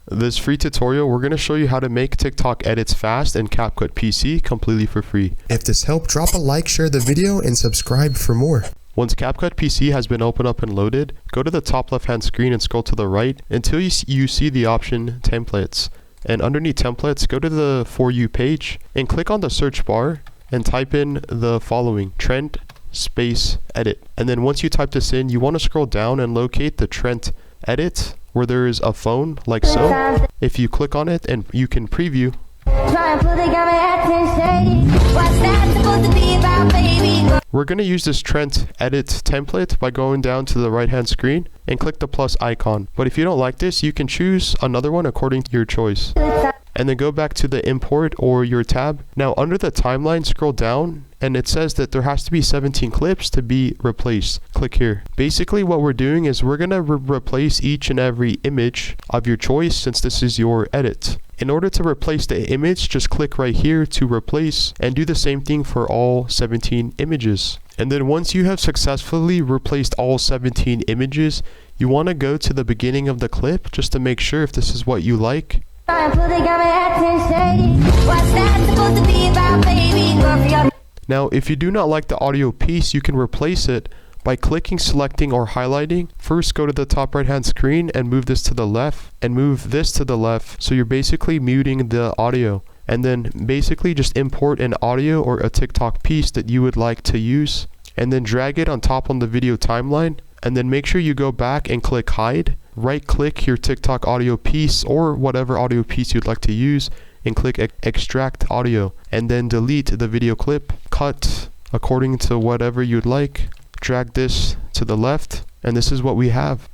This free tutorial, we're going to show you how to make TikTok edits fast in Capcut PC completely for free. If this helped, drop a like, share the video, and subscribe for more. Once Capcut PC has been opened up and loaded, go to the top left hand screen and scroll to the right until you see the option Templates. And underneath Templates, go to the For You page and click on the search bar and type in the following: Trend space edit. And then once you type this in, you want to scroll down and locate the Trend edit where there is a phone like so. If you click on it, and you can preview. We're going to use this Trend edit template by going down to the right hand screen and click the plus icon. But if you don't like this, you can choose another one according to your choice. And then go back to the import or your tab. Now under the timeline, scroll down and it says that there has to be 17 clips to be replaced. Click here. Basically what we're doing is we're gonna replace each and every image of your choice since this is your edit. In order to replace the image, just click right here to replace and do the same thing for all 17 images. And then once you have successfully replaced all 17 images, you want to go to the beginning of the clip just to make sure if this is what you like. Now, if you do not like the audio piece, you can replace it by clicking, selecting, or highlighting. First, go to the top right hand screen and move this to the left and move this to the left. So you're basically muting the audio. And then basically just import an audio or a TikTok piece that you would like to use and then drag it on top on the video timeline. And then make sure you go back and click hide. Right click your TikTok audio piece or whatever audio piece you'd like to use and click extract audio and then delete the video clip. Cut according to whatever you'd like. Drag this to the left and this is what we have.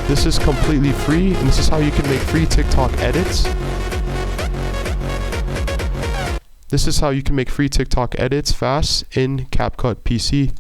This is completely free and this is how you can make free TikTok edits. This is how you can make free TikTok edits fast in Capcut PC.